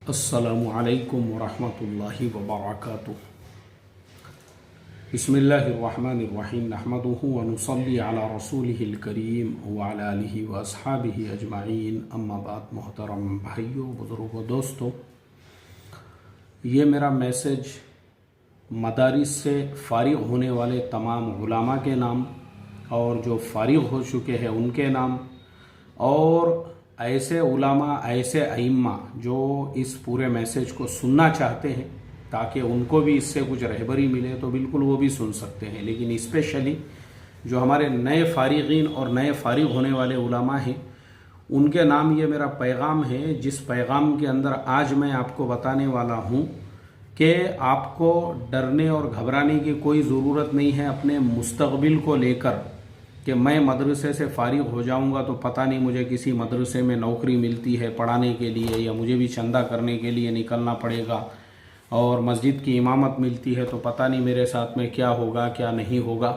अस्सलामु अलैकुम वरहमतुल्लाहि वबरकातुहू। बिस्मिल्लाहिर्रहमानिर्रहीम नहमदुहु व नुसल्ली अला रसूलिहिल करीम व अला आलिहि व अस्हाबिहि अजमाइन अम्मा बाद। मोहतरम भाइयों, बुजुर्गों, दोस्तों, ये मेरा मैसेज मदारिस से फ़ारिग़ होने वाले तमाम उलमा के नाम और जो फ़ारिग़ हो चुके हैं उनके नाम और ऐसे उलमा, ऐसे अइम्मा जो इस पूरे मैसेज को सुनना चाहते हैं ताकि उनको भी इससे कुछ रहबरी मिले तो बिल्कुल वो भी सुन सकते हैं। लेकिन स्पेशली जो हमारे नए फ़ारिग़ीन और नए फ़ारिग़ होने वाले उलमा हैं उनके नाम ये मेरा पैगाम है, जिस पैगाम के अंदर आज मैं आपको बताने वाला हूँ कि आपको डरने और घबराने की कोई ज़रूरत नहीं है अपने मुस्तक़बिल को लेकर कि मैं मदरसे से फ़ारिग़ हो जाऊंगा तो पता नहीं मुझे किसी मदरसे में नौकरी मिलती है पढ़ाने के लिए या मुझे भी चंदा करने के लिए निकलना पड़ेगा और मस्जिद की इमामत मिलती है तो पता नहीं मेरे साथ में क्या होगा क्या नहीं होगा।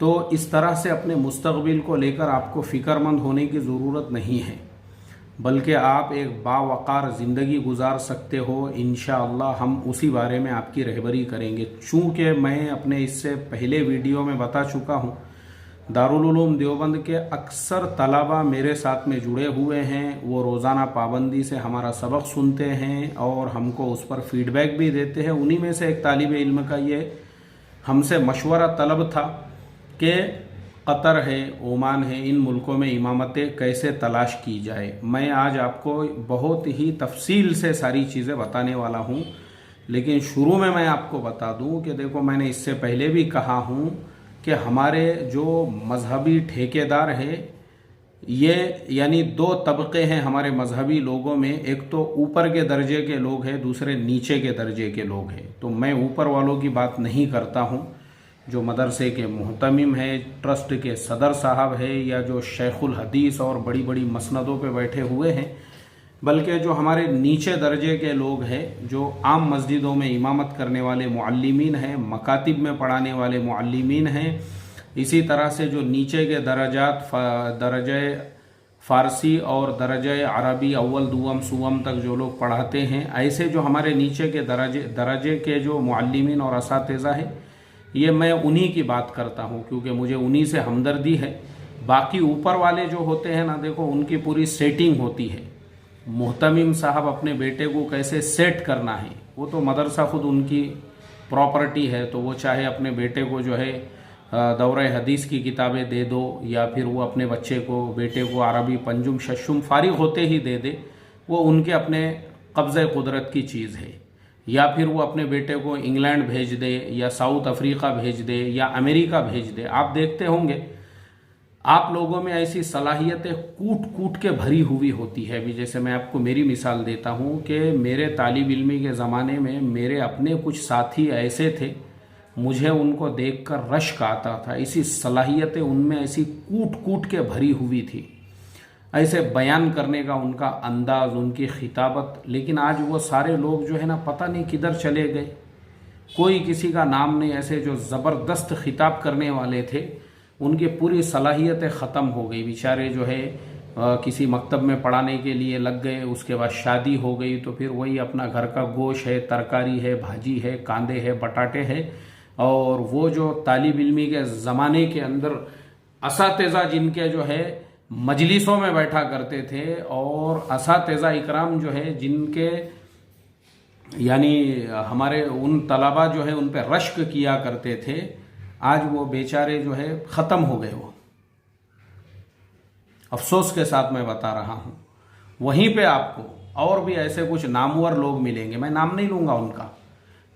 तो इस तरह से अपने मुस्तक़बिल को लेकर आपको फ़िक्रमंद होने की ज़रूरत नहीं है, बल्कि आप एक बावक़ार ज़िंदगी गुजार सकते हो। इंशाअल्लाह हम उसी बारे में आपकी रहबरी करेंगे। चूँकि मैं अपने इससे पहले वीडियो में बता चुका हूँ, दारुल उलूम देवबंद के अक्सर तलबा मेरे साथ में जुड़े हुए हैं, वो रोज़ाना पाबंदी से हमारा सबक सुनते हैं और हमको उस पर फ़ीडबैक भी देते हैं। उन्हीं में से एक तालिब इल्म का ये हमसे मशवरा तलब था कि कतर है, ओमान है, इन मुल्कों में इमामतें कैसे तलाश की जाए। मैं आज आपको बहुत ही तफसील से सारी चीज़ें बताने वाला हूँ, लेकिन शुरू में मैं आपको बता दूँ कि देखो, मैंने इससे पहले भी कहा हूँ कि हमारे जो मजहबी ठेकेदार हैं ये यानी दो तबके हैं हमारे मजहबी लोगों में, एक तो ऊपर के दर्जे के लोग हैं, दूसरे नीचे के दर्जे के लोग हैं। तो मैं ऊपर वालों की बात नहीं करता हूँ, जो मदरसे के मुहतमिम है, ट्रस्ट के सदर साहब है या जो शेखुल हदीस और बड़ी बड़ी मसनदों पे बैठे हुए हैं, बल्कि जो हमारे नीचे दर्जे के लोग हैं, जो आम मस्जिदों में इमामत करने वाले मुअल्लिमीन हैं, मकातिब में पढ़ाने वाले मुअल्लिमीन हैं, इसी तरह से जो नीचे के दर्जात दर्जे फ़ारसी और दर्जे अरबी अव्वल दुवम सुवम तक जो लोग पढ़ाते हैं, ऐसे जो हमारे नीचे के दर्जे के जो मुअल्लिमीन और असातिज़ा हैं, ये मैं उन्हीं की बात करता हूँ क्योंकि मुझे उन्हीं से हमदर्दी है। बाकी ऊपर वाले जो होते हैं ना, देखो, उनकी पूरी सेटिंग होती है। मुहतमिम साहब अपने बेटे को कैसे सेट करना है वो तो मदरसा खुद उनकी प्रॉपर्टी है, तो वो चाहे अपने बेटे को जो है दौरे हदीस की किताबें दे दो या फिर वो अपने बेटे को अरबी पंजुम शशुम फ़ारिग़ होते ही दे दे, वो उनके अपने कब्ज़े कुदरत की चीज़ है। या फिर वो अपने बेटे को इंग्लैंड भेज दे या साउथ अफ्रीका भेज दे या अमेरिका भेज दे। आप देखते होंगे आप लोगों में ऐसी सलाहियतें कूट कूट के भरी हुई होती है। अभी जैसे मैं आपको मेरी मिसाल देता हूँ कि मेरे तालिब इल्मी के ज़माने में मेरे अपने कुछ साथी ऐसे थे, मुझे उनको देखकर रश्क आता था। ऐसी सलाहियतें उनमें ऐसी कूट कूट के भरी हुई थी, ऐसे बयान करने का उनका अंदाज़, उनकी खिताबत। लेकिन आज वो सारे लोग जो है ना, पता नहीं किधर चले गए, कोई किसी का नाम नहीं। ऐसे जो ज़बरदस्त खिताब करने वाले थे उनकी पूरी सलाहियतें ख़त्म हो गई। बेचारे जो है किसी मकतब में पढ़ाने के लिए लग गए, उसके बाद शादी हो गई तो फिर वही अपना घर का गोश्त है, तरकारी है, भाजी है, कांदे है, बटाटे है। और वो जो तालिब इल्मी के ज़माने के अंदर असातिज़ा जिनके जो है मजलिसों में बैठा करते थे और असातिज़ा इकराम जो है जिनके यानी हमारे उन तलबा जो है उन पर रश्क किया करते थे, आज वो बेचारे जो है ख़त्म हो गए। वो अफसोस के साथ मैं बता रहा हूँ। वहीं पे आपको और भी ऐसे कुछ नामवर लोग मिलेंगे, मैं नाम नहीं लूँगा उनका।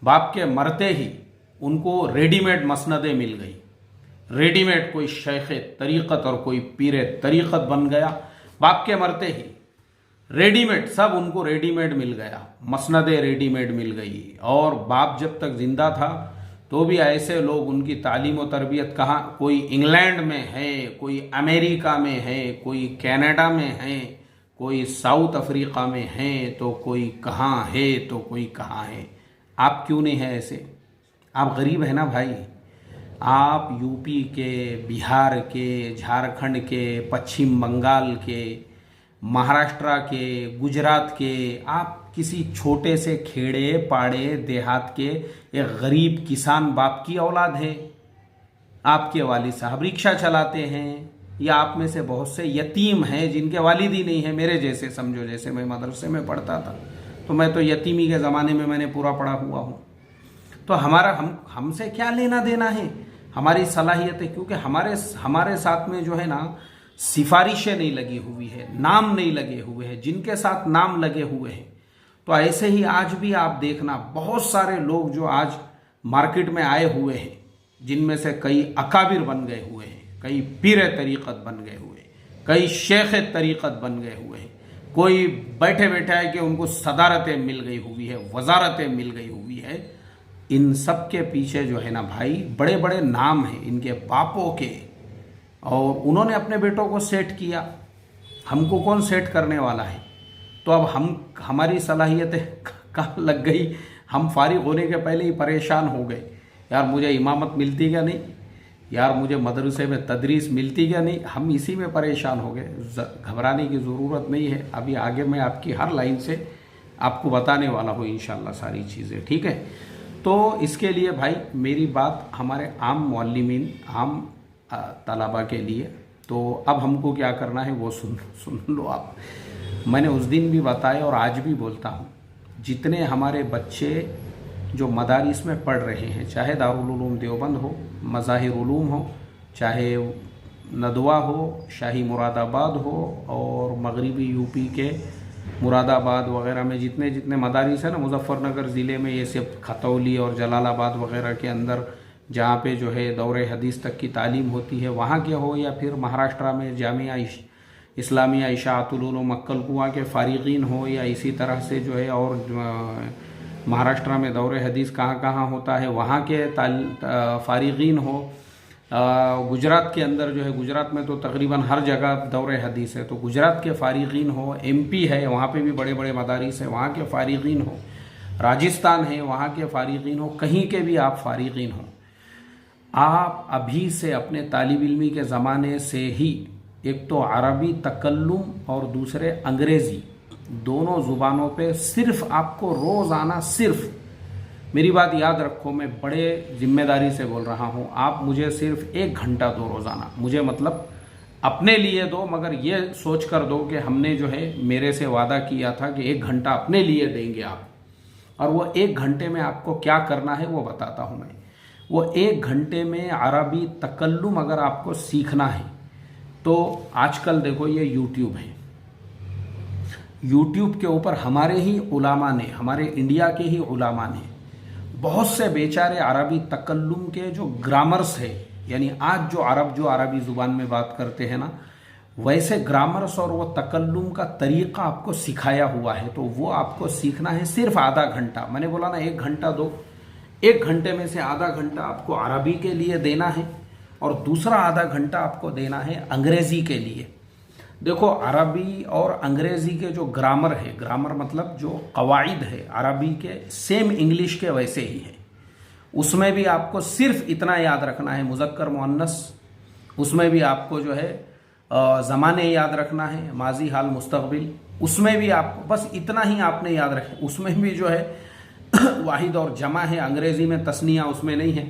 बाप के मरते ही उनको रेडीमेड मसनदें मिल गई, रेडीमेड कोई शेख तरीक़त और कोई पीर तरीक़त बन गया। बाप के मरते ही रेडीमेड सब उनको रेडीमेड मिल गया, मसनदें रेडीमेड मिल गई। और बाप जब तक ज़िंदा था तो भी ऐसे लोग, उनकी तालीम और तरबियत कहाँ, कोई इंग्लैंड में है, कोई अमेरिका में है, कोई कनाडा में है, कोई साउथ अफ्रीका में है, तो कोई कहाँ है तो कोई कहाँ है। आप क्यों नहीं है ऐसे? आप गरीब है ना भाई। आप यूपी के, बिहार के, झारखंड के, पश्चिम बंगाल के, महाराष्ट्र के, गुजरात के, आप किसी छोटे से खेड़े पाड़े देहात के एक गरीब किसान बाप की औलाद है, आपके वालिद साहब रिक्शा चलाते हैं, या आप में से बहुत से यतीम हैं जिनके वालिद ही नहीं है, मेरे जैसे समझो, जैसे मैं मदरसे में पढ़ता था तो मैं तो यतीमी के ज़माने में मैंने पूरा पढ़ा हुआ हूँ। तो हमसे क्या लेना देना है, हमारी सलाहियत है, क्योंकि हमारे साथ में जो है ना सिफारिशें नहीं लगी हुई है, नाम नहीं लगे हुए हैं, जिनके साथ नाम लगे हुए हैं। तो ऐसे ही आज भी आप देखना बहुत सारे लोग जो आज मार्केट में आए हुए हैं, जिनमें से कई अकाबिर बन गए हुए हैं, कई पीर तरीक़त बन गए हुए, कई शेख तरीक़त बन गए हुए हैं, कोई बैठे बैठे है कि उनको सदारतें मिल गई हुई है, वजारतें मिल गई हुई है। इन सब के पीछे जो है ना भाई बड़े बड़े नाम हैं इनके बापों के, और उन्होंने अपने बेटों को सेट किया। हमको कौन सेट करने वाला है? तो अब हमारी सलाहियतें कहाँ लग गई, हम फारिग होने के पहले ही परेशान हो गए, यार मुझे इमामत मिलती क्या नहीं, यार मुझे मदरसे में तदरीस मिलती क्या नहीं, हम इसी में परेशान हो गए। घबराने की ज़रूरत नहीं है, अभी आगे मैं आपकी हर लाइन से आपको बताने वाला हूँ इंशाल्लाह सारी चीज़ें, ठीक है। तो इसके लिए भाई मेरी बात हमारे आम मुअल्लिमीन, आम तलबा के लिए, तो अब हमको क्या करना है वो सुन लो आप। मैंने उस दिन भी बताया और आज भी बोलता हूँ, जितने हमारे बच्चे जो मदारिस में पढ़ रहे हैं, चाहे दारुल उलूम देवबंद हो, मज़ाहिर उलूम हो, चाहे नदवा हो, शाही मुरादाबाद हो, और मगरिबी यूपी के मुरादाबाद वगैरह में जितने मदारिस है ना, मुजफ्फरनगर ज़िले में ये सब, खतौली और जलालाबाद वगैरह के अंदर जहाँ पे जो है दौरे हदीस तक की तालीम होती है, वहाँ के हो, या फिर महाराष्ट्र में जामिया इस्लामिया इशाअतुल उलूम मक्कल कुआं के फ़ारिगीन हो, या इसी तरह से जो है और महाराष्ट्र में दौरे हदीस कहाँ होता है वहाँ के फ़ारिगीन हो, गुजरात के अंदर जो है, गुजरात में तो तकरीबन हर जगह दौरे हदीस है, तो गुजरात के फ़ारिगीन हो, MP है वहाँ पे भी बड़े बड़े मदारिस हैं, वहाँ के फ़ारिगीन हो, राजस्थान है वहाँ के फ़ारिगीन हो, कहीं के भी आप फ़ारिगीन हो, आप अभी से अपने तालिब इल्मी के ज़माने से ही एक तो अरबी तकल्लुम और दूसरे अंग्रेज़ी, दोनों ज़ुबानों पे सिर्फ आपको रोज़ाना, सिर्फ मेरी बात याद रखो, मैं बड़े जिम्मेदारी से बोल रहा हूँ, आप मुझे सिर्फ 1 घंटा दो रोज़ाना, मुझे मतलब अपने लिए दो, मगर ये सोच कर दो कि हमने जो है मेरे से वादा किया था कि 1 घंटा अपने लिए देंगे आप, और वो 1 घंटे में आपको क्या करना है वो बताता हूँ मैं। वो 1 घंटे में अरबी तकल्लुम अगर आपको सीखना है तो आजकल देखो ये यूट्यूब है, यूट्यूब के ऊपर हमारे ही उलामा ने, हमारे इंडिया के ही उलामा ने बहुत से बेचारे अरबी तकल्लुम के जो ग्रामर्स है, यानी आज जो अरबी ज़ुबान में बात करते हैं ना, वैसे ग्रामर्स और वो तकल्लुम का तरीक़ा आपको सिखाया हुआ है, तो वो आपको सीखना है सिर्फ आधा घंटा। मैंने बोला ना 1 घंटा दो, 1 घंटे में से आधा घंटा आपको अरबी के लिए देना है और दूसरा आधा घंटा आपको देना है अंग्रेज़ी के लिए। देखो अरबी और अंग्रेज़ी के जो ग्रामर है, ग्रामर मतलब जो कवाइद है अरबी के, सेम इंग्लिश के वैसे ही है। उसमें भी आपको सिर्फ इतना याद रखना है, मुज़क्कर मुअन्नस, उसमें भी आपको जो है ज़माने याद रखना है, माजी हाल मुस्तक़बिल, उसमें भी आपको बस इतना ही आपने याद रखें। उसमें भी जो है वाहिद और जमा है, अंग्रेज़ी में तस्निया उसमें नहीं है।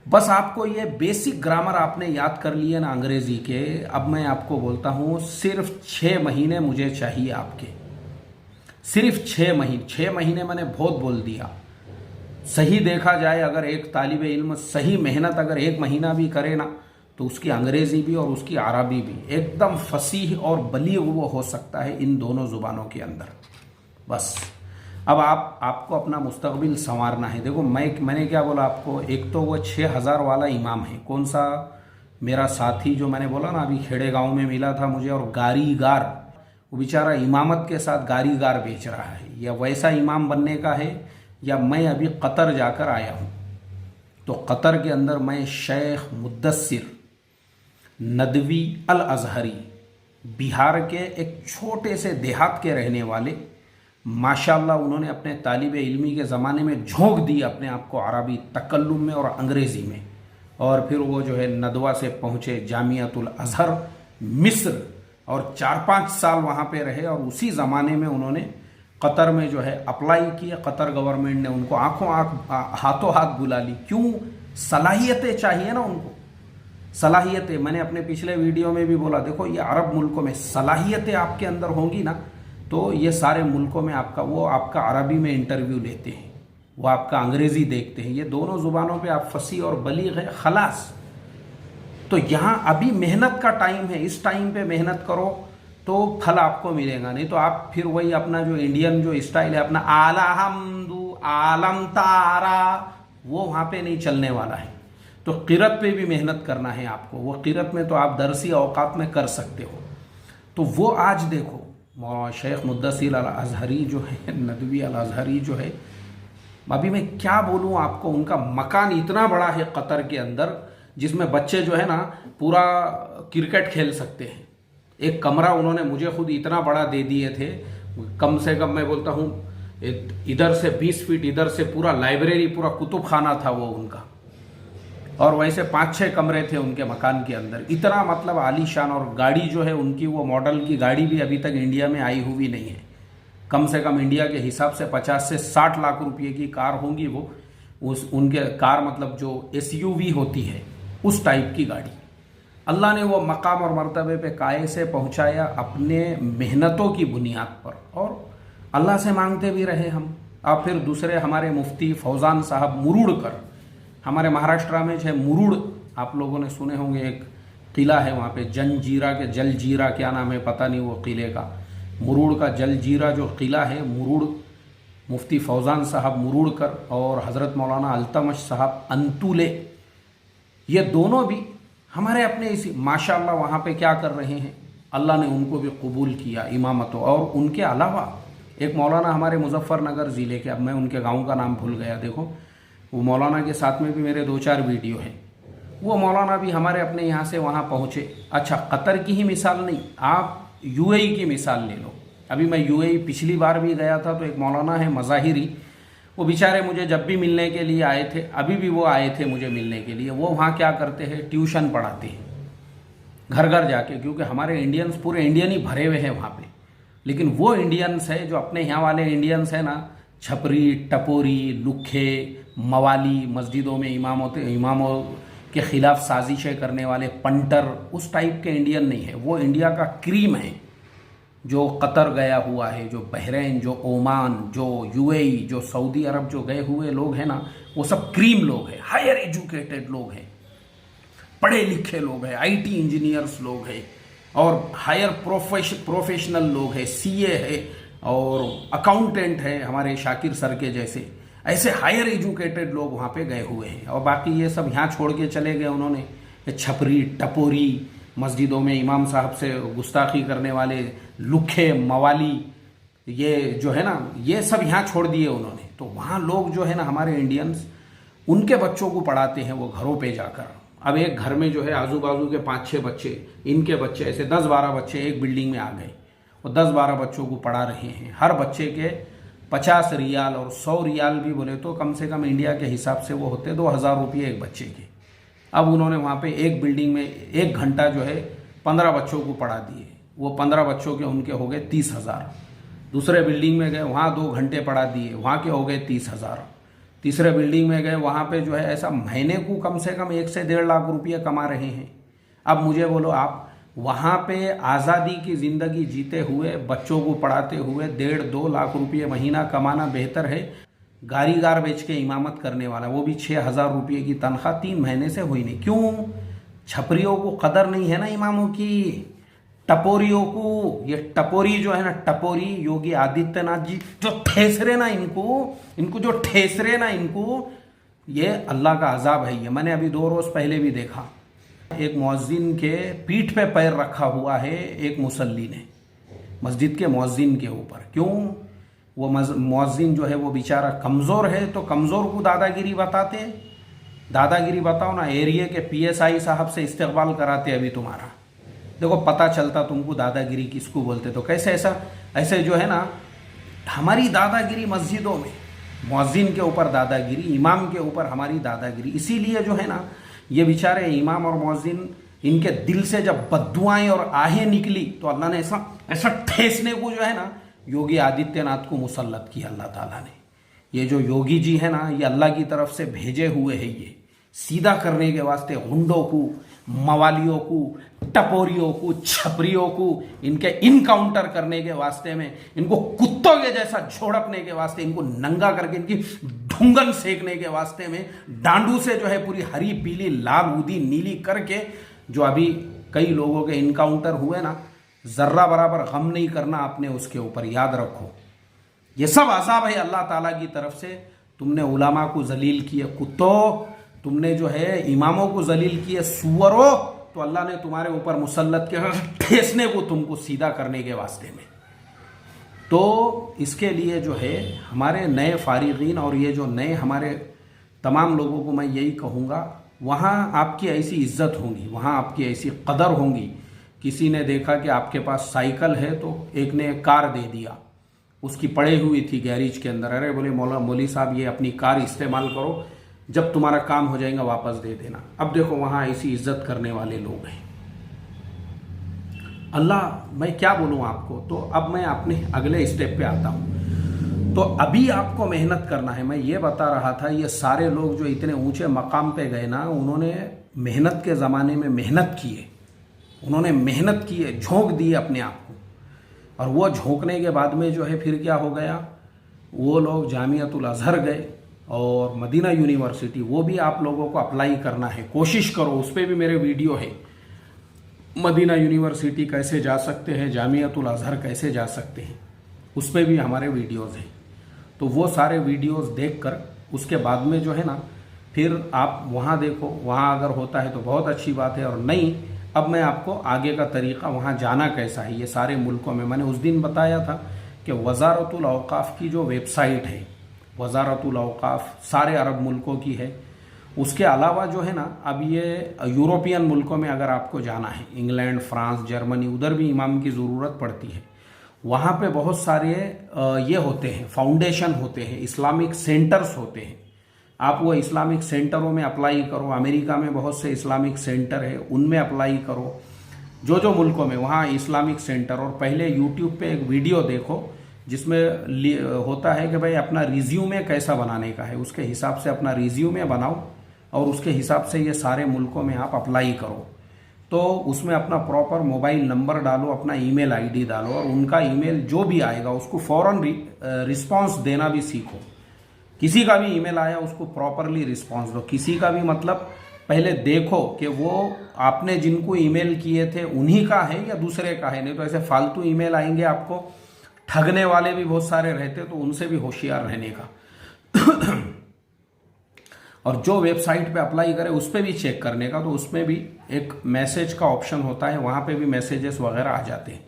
बस आपको ये बेसिक ग्रामर आपने याद कर लिए ना अंग्रेज़ी के। अब मैं आपको बोलता हूँ सिर्फ 6 महीने मुझे चाहिए आपके, सिर्फ 6 महीने। 6 महीने मैंने बहुत बोल दिया। सही देखा जाए अगर एक तालिब इल्म सही मेहनत अगर 1 महीना भी करे ना, तो उसकी अंग्रेज़ी भी और उसकी अरबी भी एकदम फसीह और बलीग वो हो सकता है इन दोनों ज़ुबानों के अंदर। बस अब आपको अपना मुस्तकबिल संवारना है। देखो मैंने क्या बोला आपको, एक तो वो 6000 वाला इमाम है, कौन सा, मेरा साथी जो मैंने बोला ना अभी खेड़े गांव में मिला था मुझे, और गारीगार, वो बेचारा इमामत के साथ गारीगार बेच रहा है। या वैसा इमाम बनने का है, या मैं अभी कतर जाकर आया हूँ, तो कतर के अंदर मैं शेख मुद्दस्सिर नदवी अल अजहरी, बिहार के एक छोटे से देहात के रहने वाले, माशाल्लाह उन्होंने अपने तालिब इल्मी के ज़माने में झोंक दी अपने आप को अरबी तकल्लुम में और अंग्रेज़ी में, और फिर वो जो है नदवा से पहुँचे जामियातुल अज़हर मिस्र, और 4-5 साल वहाँ पे रहे, और उसी ज़माने में उन्होंने कतर में जो है अप्लाई किए, कतर गवर्नमेंट ने उनको हाथों हाथ बुला ली। क्यों? सलाहियतें चाहिए ना उनको, सलाहियतें। मैंने अपने पिछले वीडियो में भी बोला, देखो ये अरब मुल्कों में सलाहियतें आपके अंदर होंगी ना, तो ये सारे मुल्कों में आपका अरबी में इंटरव्यू लेते हैं, वो आपका अंग्रेज़ी देखते हैं। ये दोनों ज़ुबानों पे आप फसी और बलीग है, खलास। तो यहाँ अभी मेहनत का टाइम है, इस टाइम पे मेहनत करो तो फल आपको मिलेगा, नहीं तो आप फिर वही अपना जो इंडियन जो स्टाइल है, अपना आला हमदू आलम तारा, वो वहाँ पे नहीं चलने वाला है। तो क़िरत पे भी मेहनत करना है आपको। वो क़िरत में तो आप दरसी औकात में कर सकते हो। तो वो आज देखो शेख मुद्दसिर अल अज़हरी जो है, नदवी अल अज़हरी जो है, अभी मैं क्या बोलूँ आपको, उनका मकान इतना बड़ा है कतर के अंदर, जिसमें बच्चे जो है ना पूरा क्रिकेट खेल सकते हैं। एक कमरा उन्होंने मुझे खुद इतना बड़ा दे दिए थे, कम से कम मैं बोलता हूँ इधर से 20 फीट, इधर से पूरा लाइब्रेरी, पूरा कुतुब खाना था वो उनका। और वैसे 5-6 कमरे थे उनके मकान के अंदर, इतना मतलब आलीशान। और गाड़ी जो है उनकी, वो मॉडल की गाड़ी भी अभी तक इंडिया में आई हुई नहीं है। कम से कम इंडिया के हिसाब से 50 से 60 लाख रुपए की कार होंगी वो, उनके कार मतलब जो SUV होती है उस टाइप की गाड़ी। अल्लाह ने वो मकाम और मर्तबे पे काये से पहुंचाया अपने मेहनतों की बुनियाद पर, और अल्लाह से मांगते भी रहे हम। अब फिर दूसरे हमारे मुफ्ती फौजान साहब मुरुड़कर, हमारे महाराष्ट्र में जो है मुरुड़, आप लोगों ने सुने होंगे, एक किला है वहाँ पे, जलजीरा क्या नाम है पता नहीं वो किले का, मुरुड़ का जलजीरा जो किला है, मुरुड़, मुफ्ती फौजान साहब मुरुड़कर और हज़रत मौलाना अल्तमश साहब अंतुले, ये दोनों भी हमारे अपने इसी माशाअल्लाह वहाँ पे क्या कर रहे हैं। अल्लाह ने उनको भी कबूल किया इमामतों। और उनके अलावा एक मौलाना हमारे मुजफ्फरनगर ज़िले के, अब मैं उनके गांव का नाम भूल गया, देखो वो मौलाना के साथ में भी मेरे 2-4 वीडियो हैं। वो मौलाना भी हमारे अपने यहाँ से वहाँ पहुँचे। अच्छा, कतर की ही मिसाल नहीं, आप UAE की मिसाल ले लो। अभी मैं UAE पिछली बार भी गया था, तो एक मौलाना है मज़ाहिरी, वो बेचारे मुझे जब भी मिलने के लिए आए थे, अभी भी वो आए थे मुझे मिलने के लिए। वो वहाँ क्या करते हैं, ट्यूशन पढ़ाते हैं घर घर जाके, क्योंकि हमारे इंडियंस पूरे इंडियन ही भरे हुए हैं वहाँ पे। लेकिन वो इंडियंस है जो अपने यहाँ वाले इंडियंस है ना, छपरी, टपोरी, लुखे, मवाली, मस्जिदों में इमामों के खिलाफ साजिशें करने वाले पंटर, उस टाइप के इंडियन नहीं है। वो इंडिया का क्रीम है जो कतर गया हुआ है, जो बहरीन, जो ओमान, जो UAE, जो सऊदी अरब जो गए हुए लोग हैं ना, वो सब क्रीम लोग हैं, हायर एजुकेटेड लोग हैं, पढ़े लिखे लोग हैं, IT इंजीनियर्स लोग हैं, और हायर प्रोफेशनल लोग हैं, CA है और अकाउंटेंट है, हमारे शाकिर सर के जैसे, ऐसे हायर एजुकेटेड लोग वहाँ पे गए हुए हैं। और बाकी ये सब यहाँ छोड़ के चले गए उन्होंने, छपरी, टपोरी, मस्जिदों में इमाम साहब से गुस्ताखी करने वाले लुखे, मवाली, ये जो है ना, ये सब यहाँ छोड़ दिए उन्होंने। तो वहाँ लोग जो है ना हमारे इंडियंस, उनके बच्चों को पढ़ाते हैं वो घरों पे जाकर। अब एक घर में जो है आजू बाजू के 5-6 बच्चे, इनके बच्चे, ऐसे 10-12 बच्चे एक बिल्डिंग में आ गए और 10-12 बच्चों को पढ़ा रहे हैं। हर बच्चे के 50 रियाल, और 100 रियाल भी बोले तो कम से कम इंडिया के हिसाब से वो होते 2000 रुपये एक बच्चे के। अब उन्होंने वहाँ पे एक बिल्डिंग में 1 घंटा जो है 15 बच्चों को पढ़ा दिए। वो 15 बच्चों के उनके हो गए 30,000। दूसरे बिल्डिंग में गए, वहाँ 2 घंटे पढ़ा दिए, वहाँ के हो गए 30,000। तीसरे बिल्डिंग में गए, वहाँ पे जो है ऐसा महीने को कम से कम 1 से 1.5 लाख रुपये कमा रहे हैं। अब मुझे बोलो आप, वहाँ पे आज़ादी की ज़िंदगी जीते हुए बच्चों को पढ़ाते हुए 1.5-2 लाख रुपये महीना कमाना बेहतर है गारीगार बेच के इमामत करने वाला, वो भी 6,000 रुपये की तनख्वाह 3 महीने से हुई नहीं। क्यों? छपरियों को कदर नहीं है ना इमामों की, टपोरियों को। ये टपोरी जो है ना, टपोरी योगी आदित्यनाथ जी जो ठेस रहे ना इनको जो ठेस रहे ना इनको, ये अल्लाह का अजाब है। ये मैंने अभी 2 रोज़ पहले भी देखा, एक मुअज्जिन के पीठ पे पैर रखा हुआ है एक मुसल्ली ने, मस्जिद के मुअज्जिन के ऊपर। क्यों? वो मुअज्जिन जो है वो बेचारा कमज़ोर है, तो कमज़ोर को दादागिरी बताते। दादागिरी बताओ ना, एरिया के PSI साहब से इस्तेक़बाल कराते अभी तुम्हारा, देखो पता चलता तुमको दादागिरी किसको बोलते। तो कैसे ऐसे जो है ना, हमारी दादागिरी मस्जिदों में, मुअज्जिन के ऊपर दादागिरी, इमाम के ऊपर हमारी दादागिरी। इसीलिए जो है ना, ये बेचारे इमाम और मुअज्जिन, इनके दिल से जब बद्दुआएं और आहें निकली तो अल्लाह ने ऐसा ठेसने को जो है ना योगी आदित्यनाथ को मुसल्लत किया अल्लाह ताला ने। ये जो योगी जी है ना, ये अल्लाह की तरफ से भेजे हुए हैं, ये सीधा करने के वास्ते गुंडों को, मवालियों को, टपोरियों को, छपरियों को इनके इनकाउंटर करने के वास्ते में, इनको कुत्तों के जैसा झोड़पने के वास्ते, इनको नंगा करके इनकी ढूंगन सेकने के वास्ते में डांडू से जो है पूरी हरी पीली लाल उदी नीली करके, जो अभी कई लोगों के इनकाउंटर हुए ना, जर्रा बराबर गम नहीं करना आपने उसके ऊपर, याद रखो। ये सब अज़ाब है अल्लाह ताला की तरफ से। तुमने उलमा को जलील किए कुत्तों, तुमने जो है इमामों को जलील किए सुअरों, तो अल्लाह ने तुम्हारे ऊपर मुसल्लत किया ठेसने को, तुमको सीधा करने के वास्ते में। तो इसके लिए जो है हमारे नए फारिगीन और ये जो नए हमारे तमाम लोगों को मैं यही कहूँगा, वहाँ आपकी ऐसी इज्जत होगी, वहाँ आपकी ऐसी कदर होगी। किसी ने देखा कि आपके पास साइकिल है तो एक ने कार दे दिया, उसकी पड़ी हुई थी गैरेज के अंदर, अरे बोले मौली साहब ये अपनी कार इस्तेमाल करो, जब तुम्हारा काम हो जाएगा वापस दे देना। अब देखो वहाँ ऐसी इज्जत करने वाले लोग हैं। अल्लाह, मैं क्या बोलूँ आपको। तो अब मैं अपने अगले स्टेप पे आता हूँ। तो अभी आपको मेहनत करना है। मैं ये बता रहा था, ये सारे लोग जो इतने ऊंचे मकाम पे गए ना, उन्होंने मेहनत के ज़माने में मेहनत की है, उन्होंने मेहनत की है, झोंक दिए अपने आप को। और वो झोंकने के बाद में जो है फिर क्या हो गया, वो लोग जामियातुल अज़हर गए और मदीना यूनिवर्सिटी, वो भी आप लोगों को अप्लाई करना है, कोशिश करो। उस पर भी मेरे वीडियो है, मदीना यूनिवर्सिटी कैसे जा सकते हैं, जामियातुल अज़हर कैसे जा सकते हैं, उस पर भी हमारे वीडियोज़ हैं। तो वो सारे वीडियोज़ देखकर उसके बाद में जो है ना, फिर आप वहाँ देखो, वहाँ अगर होता है तो बहुत अच्छी बात है, और नहीं अब मैं आपको आगे का तरीक़ा वहाँ जाना कैसा है, ये सारे मुल्कों में मैंने उस दिन बताया था कि वज़ारतुल औक़ाफ़ की जो वेबसाइट है, वज़ारतुल औक़ाफ़ सारे अरब मुल्कों की है। उसके अलावा जो है ना, अब ये यूरोपियन मुल्कों में अगर आपको जाना है, इंग्लैंड, फ्रांस, जर्मनी, उधर भी इमाम की ज़रूरत पड़ती है। वहाँ पे बहुत सारे ये होते हैं, फाउंडेशन होते हैं, इस्लामिक सेंटर्स होते हैं। आप वो इस्लामिक सेंटरों में अप्लाई करो। अमेरिका में बहुत से इस्लामिक सेंटर है, उनमें अप्लाई करो, जो जो मुल्कों में वहाँ इस्लामिक सेंटर। और पहले यूट्यूब पे एक वीडियो देखो जिसमें होता है कि भाई अपना रिज्यूमे कैसा बनाने का है, उसके हिसाब से अपना रिज्यूमे बनाओ और उसके हिसाब से ये सारे मुल्कों में आप अप्लाई करो। तो उसमें अपना प्रॉपर मोबाइल नंबर डालो, अपना ईमेल आईडी डालो, और उनका ईमेल जो भी आएगा उसको फ़ौरन रिस्पॉन्स देना भी सीखो। किसी का भी ईमेल आया उसको प्रॉपरली रिस्पॉन्स दो। किसी का भी मतलब पहले देखो कि वो आपने जिनको ईमेल किए थे उन्हीं का है या दूसरे का है, नहीं तो ऐसे फालतू ईमेल आएंगे आपको, ठगने वाले भी बहुत सारे रहते, तो उनसे भी होशियार रहने का। और जो वेबसाइट पे अप्लाई करे उस पर भी चेक करने का, तो उसमें भी एक मैसेज का ऑप्शन होता है, वहाँ पे भी मैसेजेस वगैरह आ जाते हैं।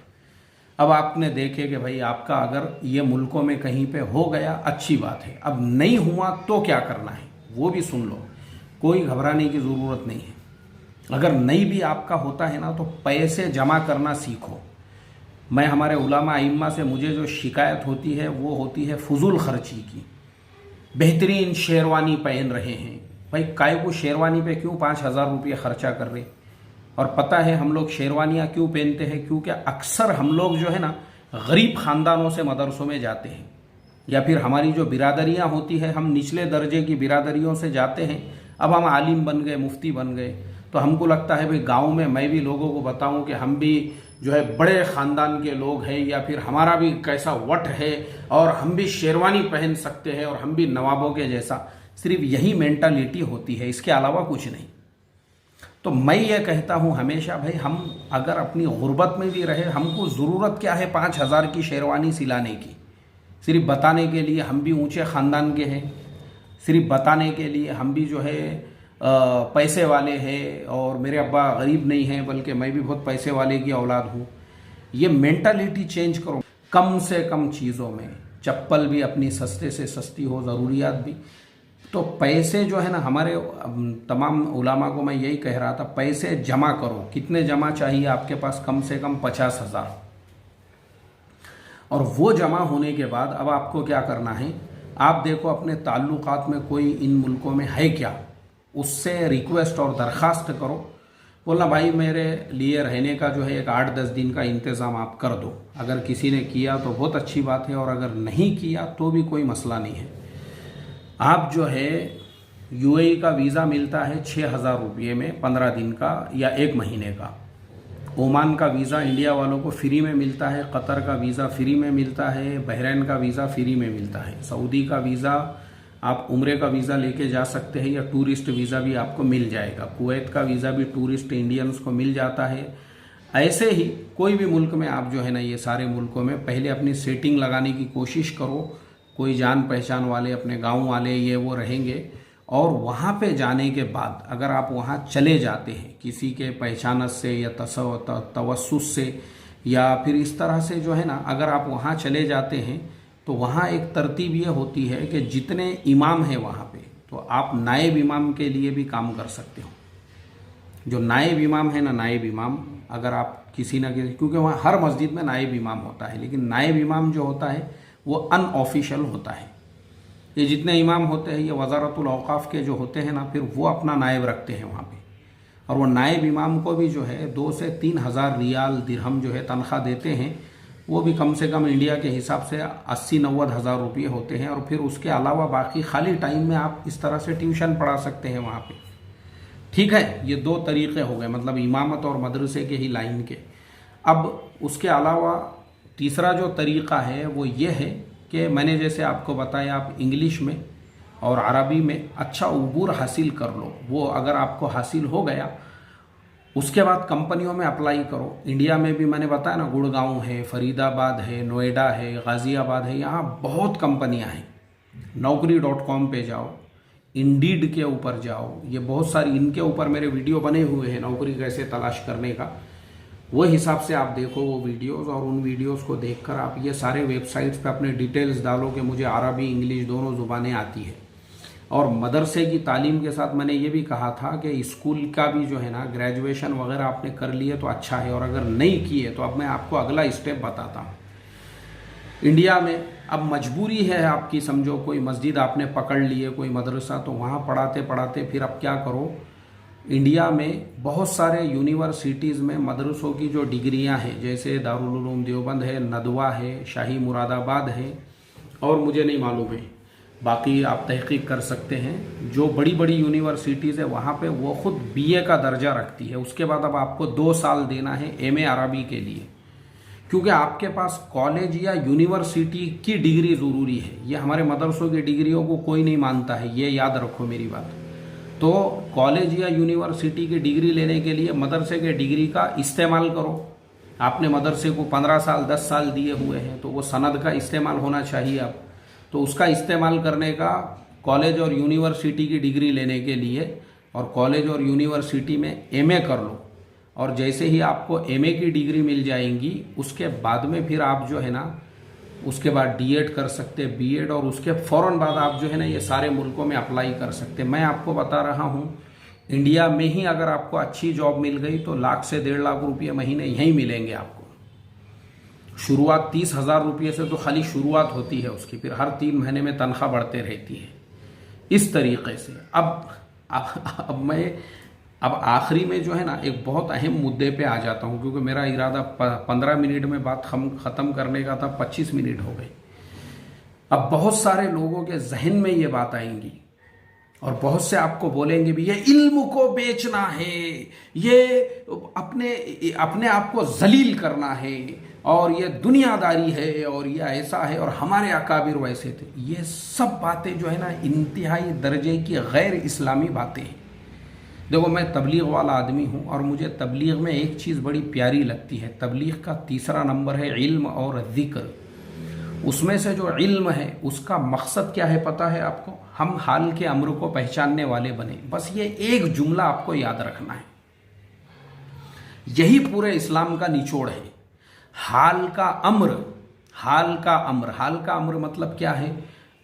अब आपने देखे कि भाई आपका अगर ये मुल्कों में कहीं पे हो गया, अच्छी बात है। अब नहीं हुआ तो क्या करना है वो भी सुन लो, कोई घबराने की ज़रूरत नहीं है। अगर नहीं भी आपका होता है ना, तो पैसे जमा करना सीखो। मैं हमारे उलामा आइम्मा से मुझे जो शिकायत होती है वो होती है फजूल खर्ची की। बेहतरीन शेरवानी पहन रहे हैं, भाई काय को शेरवानी पे क्यों 5,000 रुपये खर्चा कर रहे। और पता है हम लोग शेरवानियाँ क्यों पहनते हैं, क्योंकि अक्सर हम लोग जो है ना गरीब ख़ानदानों से मदरसों में जाते हैं, या फिर हमारी जो बिरादरियाँ होती है, हम निचले दर्जे की बिरादरियों से जाते हैं। अब हम आलिम बन गए, मुफ्ती बन गए, तो हमको लगता है भाई गाँव में मैं भी लोगों को बताऊँ कि हम भी जो है बड़े ख़ानदान के लोग हैं, या फिर हमारा भी कैसा वट है और हम भी शेरवानी पहन सकते हैं और हम भी नवाबों के जैसा। सिर्फ यही मेंटालिटी होती है, इसके अलावा कुछ नहीं। तो मैं ये कहता हूँ हमेशा, भाई हम अगर अपनी गुर्बत में भी रहे, हमको ज़रूरत क्या है 5,000 की शेरवानी सिलाने की, सिर्फ बताने के लिए हम भी ऊँचे ख़ानदान के हैं, सिर्फ बताने के लिए हम भी जो है पैसे वाले हैं और मेरे अब्बा गरीब नहीं हैं बल्कि मैं भी बहुत पैसे वाले की औलाद हूँ। ये मेंटालिटी चेंज करो। कम से कम चीज़ों में, चप्पल भी अपनी सस्ते से सस्ती हो, ज़रूरियात भी। तो पैसे जो है ना, हमारे तमाम उलामा को मैं यही कह रहा था, पैसे जमा करो। कितने जमा चाहिए आपके पास? कम से कम 50,000। और वो जमा होने के बाद अब आपको क्या करना है, आप देखो अपने ताल्लुकात में कोई इन मुल्कों में है क्या, उससे रिक्वेस्ट और दरख्वास्त करो। बोला भाई मेरे लिए रहने का जो है एक 8-10 दिन का इंतज़ाम आप कर दो। अगर किसी ने किया तो बहुत अच्छी बात है, और अगर नहीं किया तो भी कोई मसला नहीं है। आप जो है यूएई का वीज़ा मिलता है 6,000 रुपये में 15 दिन का या 1 महीने का। ओमान का वीज़ा इंडिया वालों को फ्री में मिलता है, कतर का वीज़ा फ्री में मिलता है, बहरीन का वीज़ा फ्री में मिलता है, सऊदी का वीज़ा आप उम्रे का वीज़ा लेके जा सकते हैं या टूरिस्ट वीज़ा भी आपको मिल जाएगा। कुवैत का वीज़ा भी टूरिस्ट इंडियंस को मिल जाता है। ऐसे ही कोई भी मुल्क में आप जो है ना, ये सारे मुल्कों में पहले अपनी सेटिंग लगाने की कोशिश करो। कोई जान पहचान वाले अपने गाँव वाले ये वो रहेंगे, और वहाँ पे जाने के बाद अगर आप वहाँ चले जाते हैं किसी के पहचानत से या तवस्सुस से या फिर इस तरह से जो है ना, अगर आप वहाँ चले जाते हैं तो वहाँ एक तरतीब ये होती है कि जितने इमाम हैं वहाँ पे, तो आप नायब इमाम के लिए भी काम कर सकते हो। जो नायब इमाम है ना, नायब इमाम अगर आप किसी ना किसी, क्योंकि वहाँ हर मस्जिद में नायब इमाम होता है, लेकिन नायब इमाम जो होता है वो अनऑफिशियल होता है। ये जितने इमाम होते हैं ये वज़ारतुल औक़ाफ़ के जो होते हैं ना, फिर वो अपना नायब रखते हैं वहाँ पे, और वो नायब इमाम को भी जो है 2 से 3 हज़ार रियाल दिरहम जो है तनख्वाह देते हैं। वो भी कम से कम इंडिया के हिसाब से 80-90 हज़ार रुपये होते हैं। और फिर उसके अलावा बाकी खाली टाइम में आप इस तरह से ट्यूशन पढ़ा सकते हैं वहाँ पे। ठीक है, ये 2 तरीक़े हो गए, मतलब इमामत और मदरसे के ही लाइन के। अब उसके अलावा तीसरा जो तरीक़ा है वो ये है कि मैंने जैसे आपको बताया, आप इंग्लिश में और अरबी में अच्छा उबूर हासिल कर लो। वो अगर आपको हासिल हो गया, उसके बाद कंपनियों में अप्लाई करो। इंडिया में भी मैंने बताया ना, गुड़गांव है, फरीदाबाद है, नोएडा है, गाज़ियाबाद है, यहाँ बहुत कंपनियाँ हैं। naukri.com पे जाओ, इंडीड के ऊपर जाओ, ये बहुत सारी इनके ऊपर मेरे वीडियो बने हुए हैं नौकरी कैसे तलाश करने का। वो हिसाब से आप देखो वो वीडियोस, और उन वीडियोस को देखकर आप ये सारे वेबसाइट्स पे अपने डिटेल्स डालो कि मुझे अरबी इंग्लिश दोनों ज़ुबानें आती है। और मदरसे की तालीम के साथ मैंने ये भी कहा था कि स्कूल का भी जो है ना, ग्रेजुएशन वगैरह आपने कर लिए तो अच्छा है, और अगर नहीं किए तो अब मैं आपको अगला स्टेप बताता हूँ। इंडिया में अब मजबूरी है आपकी, समझो कोई मस्जिद आपने पकड़ लिए, कोई मदरसा, तो वहाँ पढ़ाते पढ़ाते फिर अब क्या करो, इंडिया में बहुत सारे यूनिवर्सिटीज़ में मदरसों की जो डिग्रियां हैं, जैसे दारुल उलूम देवबंद है, नदवा है, शाही मुरादाबाद है, और मुझे नहीं मालूम है, बाकी आप तहकीक कर सकते हैं। जो बड़ी बड़ी यूनिवर्सिटीज़ है वहाँ पे वो खुद बीए का दर्जा रखती है। उसके बाद अब आपको 2 साल देना है एमए अरबी के लिए, क्योंकि आपके पास कॉलेज या यूनिवर्सिटी की डिग्री ज़रूरी है। ये हमारे मदरसों की डिग्रियों को कोई नहीं मानता है, ये याद रखो मेरी बात। तो कॉलेज या यूनिवर्सिटी की डिग्री लेने के लिए मदरसे के डिग्री का इस्तेमाल करो। आपने मदरसे को 15 साल 10 साल दिए हुए हैं, तो वो सनद का इस्तेमाल होना चाहिए आप, तो उसका इस्तेमाल करने का कॉलेज और यूनिवर्सिटी की डिग्री लेने के लिए, और कॉलेज और यूनिवर्सिटी में एमए कर लो। और जैसे ही आपको एमए की डिग्री मिल जाएंगी, उसके बाद में फिर आप जो है ना, उसके बाद डीएड कर सकते, बीएड, और उसके फ़ौरन बाद आप जो है ना ये सारे मुल्कों में अप्लाई कर सकते। मैं आपको बता रहा हूँ, इंडिया में ही अगर आपको अच्छी जॉब मिल गई तो 1 लाख से 1.5 लाख रुपये महीने यहीं मिलेंगे आपको। शुरुआत 30,000 रुपये से तो खाली शुरुआत होती है उसकी, फिर हर 3 महीने में तनख्वाह बढ़ते रहती है इस तरीके से। अब मैं आखिरी में जो है ना एक बहुत अहम मुद्दे पे आ जाता हूँ, क्योंकि मेरा इरादा 15 मिनट में बात ख़त्म करने का था, 25 मिनट हो गए। अब बहुत सारे लोगों के जहन में ये बात आएंगी, और बहुत से आपको बोलेंगे भी ये इल्म को बेचना है, ये अपने आप को जलील करना है, और ये दुनियादारी है, और ये ऐसा है, और हमारे अकाबिर वैसे थे। ये सब बातें जो है ना इंतहाई दर्जे की गैर इस्लामी बातें हैं। देखो, मैं तबलीग वाला आदमी हूँ, और मुझे तबलीग में एक चीज़ बड़ी प्यारी लगती है। तबलीग का तीसरा नंबर है इल्म और ज़िक्र। उसमें से जो इल्म है उसका मकसद क्या है पता है आपको? हम हाल के अम्र को पहचानने वाले बने। बस ये एक जुमला आपको याद रखना है, यही पूरे इस्लाम का निचोड़ है। हाल का अम्र, हाल का अम्र, हाल का अम्र मतलब क्या है?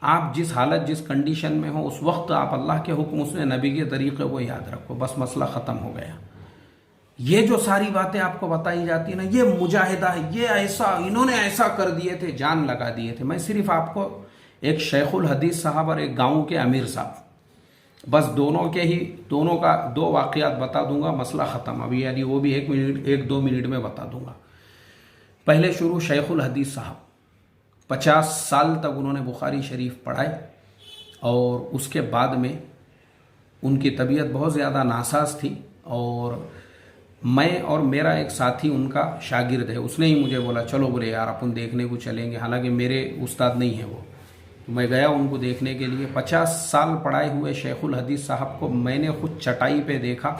आप जिस हालत जिस कंडीशन में हो उस वक्त आप अल्लाह के हुक्म उसने नबी के तरीक़े को याद रखो, बस मसला ख़त्म हो गया। ये जो सारी बातें आपको बताई जाती है ना, ये मुजाहिदा है, ये ऐसा, इन्होंने ऐसा कर दिए थे, जान लगा दिए थे। मैं सिर्फ आपको एक शेखुल हदीस साहब और एक गांव के अमीर साहब, बस दोनों का दो वाक़यात बता दूंगा, मसला ख़त्म अभी, यानी वो भी 1-2 मिनट में बता दूंगा। पहले शुरू शेखुल हदीस साहब, 50 साल तक उन्होंने बुखारी शरीफ पढ़ाई और उसके बाद में उनकी तबीयत बहुत ज़्यादा नासाज थी और मैं और मेरा एक साथी उनका शागिर्द है, उसने ही मुझे बोला चलो बोले यार अपन देखने को चलेंगे, हालांकि मेरे उस्ताद नहीं है वो। मैं गया उनको देखने के लिए। 50 साल पढ़ाए हुए शेखुल हदीस साहब को मैंने खुद चटाई पे देखा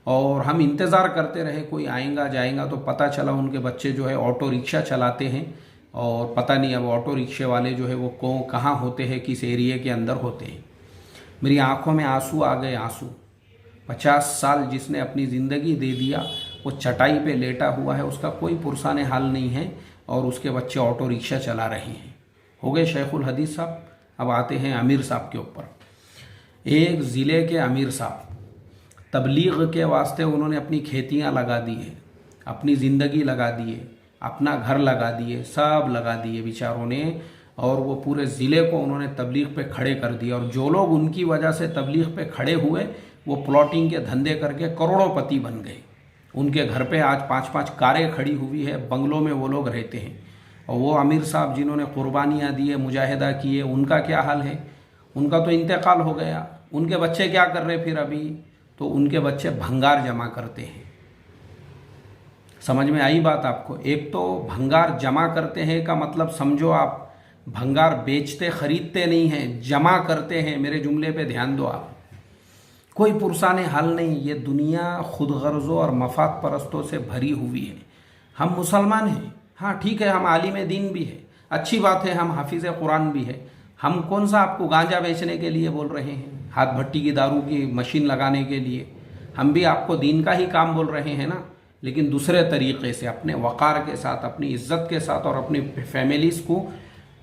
और हम इंतज़ार करते रहे कोई आएगा जाएगा, तो पता चला उनके बच्चे जो है ऑटो रिक्शा चलाते हैं और पता नहीं अब ऑटो रिक्शे वाले जो है वो कहाँ होते हैं, किस एरिए के अंदर होते हैं। मेरी आंखों में आंसू आ गए, आंसू। 50 साल जिसने अपनी ज़िंदगी दे दिया वो चटाई पे लेटा हुआ है, उसका कोई पुरसाने हाल नहीं है और उसके बच्चे ऑटो रिक्शा चला रहे हैं। हो गए शेखुल हदीस साहब। अब आते हैं अमीर साहब के ऊपर। एक ज़िले के अमीर साहब, तबलीग के वास्ते उन्होंने अपनी खेतियां लगा दी है, अपनी ज़िंदगी लगा दी है, अपना घर लगा दिए, सब लगा दिए बेचारों ने, और वो पूरे ज़िले को उन्होंने तबलीग पे खड़े कर दिया। और जो लोग उनकी वजह से तबलीग पे खड़े हुए वो प्लॉटिंग के धंधे करके करोड़ोंपति बन गए। उनके घर पे आज 5-5 कारें खड़ी हुई है, बंगलों में वो लोग रहते हैं। और वो अमीर साहब जिन्होंने कुर्बानियाँ दी है, मुजाहिदा किए, उनका क्या हाल है? उनका तो इंतकाल हो गया। उनके बच्चे क्या कर रहे फिर अभी? तो उनके बच्चे भंगार जमा करते हैं। समझ में आई बात आपको? एक तो भंगार जमा करते हैं का मतलब समझो आप, भंगार बेचते खरीदते नहीं हैं, जमा करते हैं। मेरे जुमले पे ध्यान दो आप। कोई पुरसाने हाल नहीं। ये दुनिया खुद गर्जों और मफाद परस्तों से भरी हुई है। हम मुसलमान हैं, हाँ ठीक है, हम आलिम दीन भी है, अच्छी बात है, हम हाफिज़ कुरान भी है। हम कौन सा आपको गांजा बेचने के लिए बोल रहे हैं, हाथ भट्टी की दारू की मशीन लगाने के लिए? हम भी आपको दीन का ही काम बोल रहे हैं ना, लेकिन दूसरे तरीक़े से, अपने वक़ार के साथ, अपनी इज्जत के साथ और अपनी फैमिलीज़ को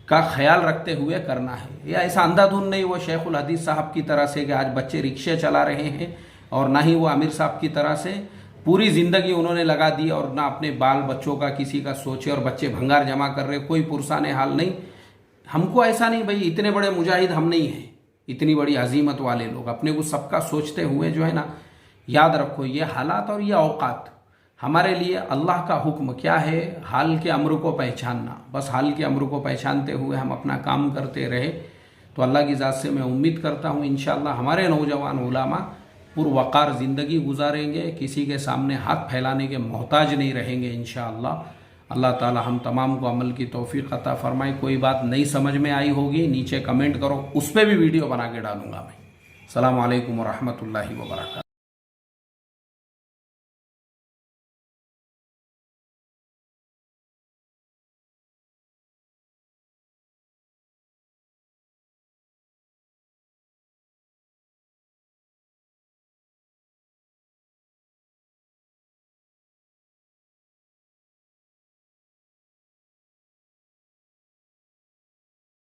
का ख्याल रखते हुए करना है। ये ऐसा अंधाधुन नहीं वो शेखुल हदीस साहब की तरह से कि आज बच्चे रिक्शे चला रहे हैं, और ना ही वो आमिर साहब की तरह से पूरी ज़िंदगी उन्होंने लगा दी और ना अपने बाल बच्चों का किसी का सोचे और बच्चे भंगार जमा कर रहे। कोई पुरसाने हाल नहीं। हमको ऐसा नहीं भाई, इतने बड़े मुजाहिद हम नहीं हैं, इतनी बड़ी अजीमत वाले लोग। अपने को सबका सोचते हुए जो है ना, याद रखो ये हालात और ये औकात हमारे लिए अल्लाह का हुक्म क्या है, हाल के अम्र को पहचानना। बस हाल के अम्र को पहचानते हुए हम अपना काम करते रहे तो अल्लाह की ज़ात से मैं उम्मीद करता हूँ इंशाअल्लाह हमारे नौजवान उलामा पुरवक़ार ज़िंदगी गुजारेंगे, किसी के सामने हाथ फैलाने के मोहताज नहीं रहेंगे इंशाअल्लाह। अल्लाह ताला हम तमाम को अमल की तौफीक अता फरमाए। कोई बात नहीं समझ में आई होगी नीचे कमेंट करो, उस पर भी वीडियो बना के डालूंगा मैं। अस्सलामु अलैकुम व रहमतुल्लाहि व बरकातहू।